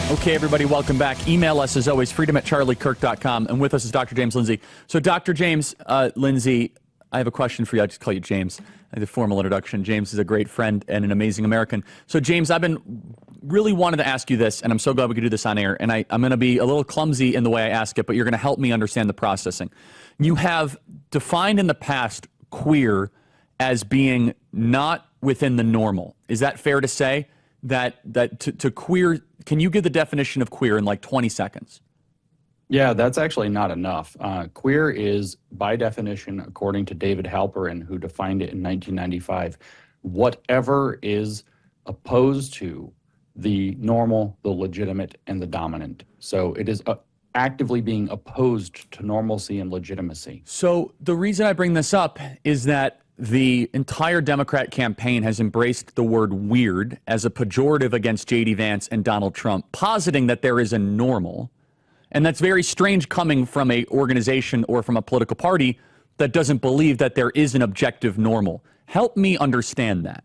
Okay, everybody, welcome back. Email us, as always, freedom@charliekirk.com. And with us is Dr. James Lindsay. So, Dr. James Lindsay, I have a question for you. I just call you James. The formal introduction. James is a great friend and an amazing American. So, James, I've been really wanted to ask you this, and I'm so glad we could do this on air. And I'm going to be a little clumsy in the way I ask it, but you're going to help me understand the processing. You have defined in the past queer as being not within the normal. Is that fair to say? That to queer, can you give the definition of queer in like 20 seconds? Yeah, that's actually not enough. Queer is, by definition, according to David Halperin, who defined it in 1995, whatever is opposed to the normal, the legitimate, and the dominant. So it is actively being opposed to normalcy and legitimacy. So the reason I bring this up is that the entire Democrat campaign has embraced the word weird as a pejorative against J.D. Vance and Donald Trump, positing that there is a normal. And that's very strange coming from an organization or from a political party that doesn't believe that there is an objective normal. Help me understand that.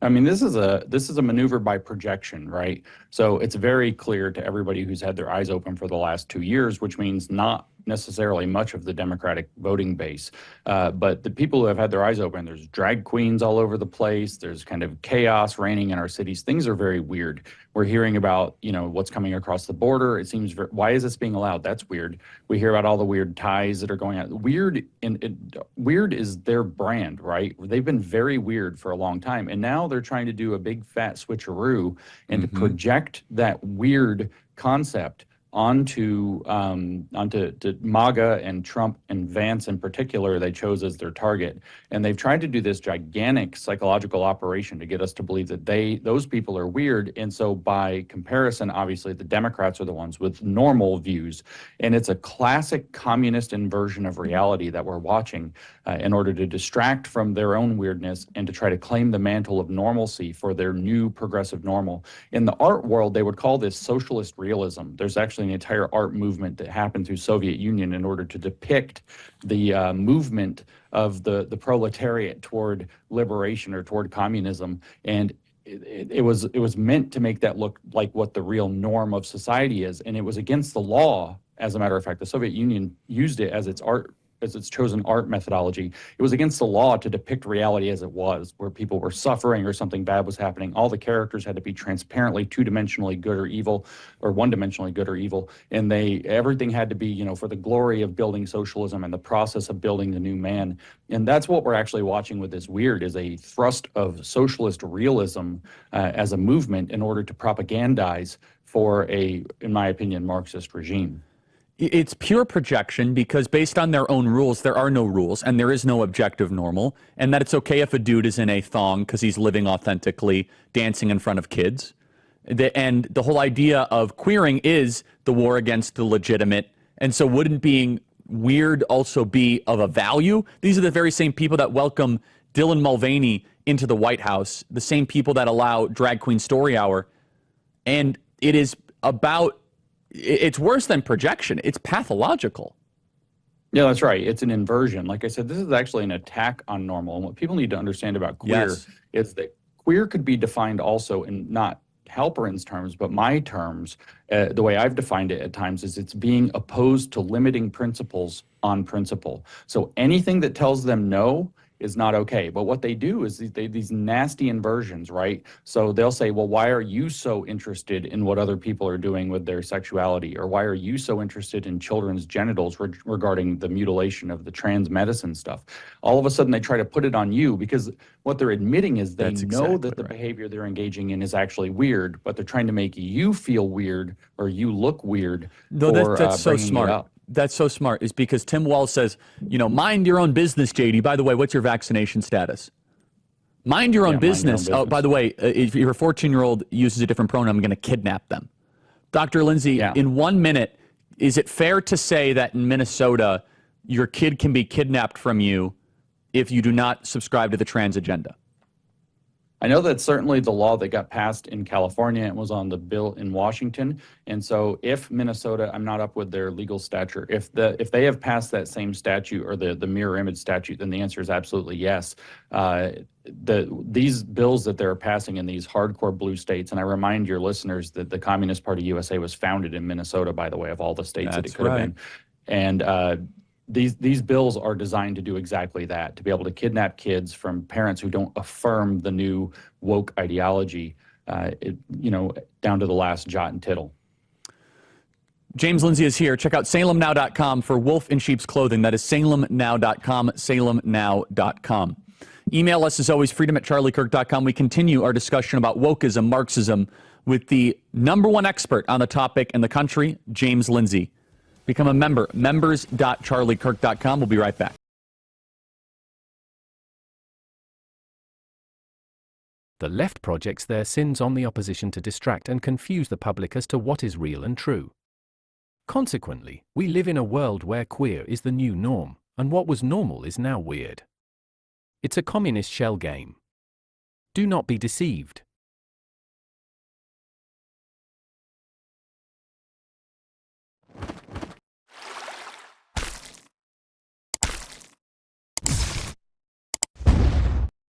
I mean, this is a maneuver by projection, right? So it's very clear to everybody who's had their eyes open for the last 2 years, which means not necessarily much of the Democratic voting base. But the people who have had their eyes open, there's drag queens all over the place. There's kind of chaos reigning in our cities. Things are very weird. We're hearing about, what's coming across the border. It seems, why is this being allowed? That's weird. We hear about all the weird ties that are going on. Weird is their brand, right? They've been very weird for a long time. And now they're trying to do a big fat switcheroo and to project that weird concept onto MAGA and Trump and Vance in particular. They chose as their target, and they've tried to do this gigantic psychological operation to get us to believe that those people are weird. And so by comparison, obviously the Democrats are the ones with normal views, and it's a classic communist inversion of reality that we're watching in order to distract from their own weirdness and to try to claim the mantle of normalcy for their new progressive normal. In the art world, they would call this socialist realism. There's actually an entire art movement that happened through Soviet Union in order to depict the movement of the proletariat toward liberation or toward communism. And it was meant to make that look like what the real norm of society is. And it was against the law. As a matter of fact, the Soviet Union used it as its chosen art methodology. It was against the law to depict reality as it was, where people were suffering or something bad was happening. All the characters had to be transparently two-dimensionally good or evil, or one-dimensionally good or evil. And everything had to be, for the glory of building socialism and the process of building the new man. And that's what we're actually watching with this weird, is a thrust of socialist realism as a movement in order to propagandize for in my opinion, Marxist regime. It's pure projection because based on their own rules, there are no rules and there is no objective normal, and that it's okay if a dude is in a thong because he's living authentically, dancing in front of kids. And the whole idea of queering is the war against the legitimate. And so wouldn't being weird also be of a value? These are the very same people that welcome Dylan Mulvaney into the White House, the same people that allow Drag Queen Story Hour. And it is about... It's worse than projection. It's pathological. Yeah, that's right. It's an inversion. Like I said, this is actually an attack on normal. And what people need to understand about queer is that queer could be defined also in not Halperin's terms, but my terms. The way I've defined it at times is it's being opposed to limiting principles on principle. So anything that tells them no is not okay. But what they do is these nasty inversions, right? So they'll say, well, why are you so interested in what other people are doing with their sexuality? Or why are you so interested in children's genitals regarding the mutilation of the trans medicine stuff? All of a sudden they try to put it on you because what they're admitting is they know that the behavior they're engaging in is actually weird, but they're trying to make you feel weird or you look weird. No, that's so smart. That's so smart, is because Tim Walz says, mind your own business, JD. By the way, what's your vaccination status? Mind your own business. Oh, by the way, if your 14-year-old uses a different pronoun, I'm going to kidnap them. Dr. Lindsay, in 1 minute, is it fair to say that in Minnesota, your kid can be kidnapped from you if you do not subscribe to the trans agenda? I know that's certainly the law that got passed in California and was on the bill in Washington. And so if Minnesota, I'm not up with their legal stature, if they have passed that same statute or the mirror image statute, then the answer is absolutely yes. These bills that they're passing in these hardcore blue states, and I remind your listeners that the Communist Party USA was founded in Minnesota, by the way, of all the states that it could have been. And these bills are designed to do exactly that, to be able to kidnap kids from parents who don't affirm the new woke ideology, down to the last jot and tittle. James Lindsay is here. Check out salemnow.com for wolf in sheep's clothing. That is salemnow.com, salemnow.com. Email us as always, freedom@charliekirk.com. We continue our discussion about wokeism, Marxism, with the number one expert on the topic in the country, James Lindsay. Become a member, members.charliekirk.com. We'll be right back. The left projects their sins on the opposition to distract and confuse the public as to what is real and true. Consequently, we live in a world where queer is the new norm, and what was normal is now weird. It's a communist shell game. Do not be deceived.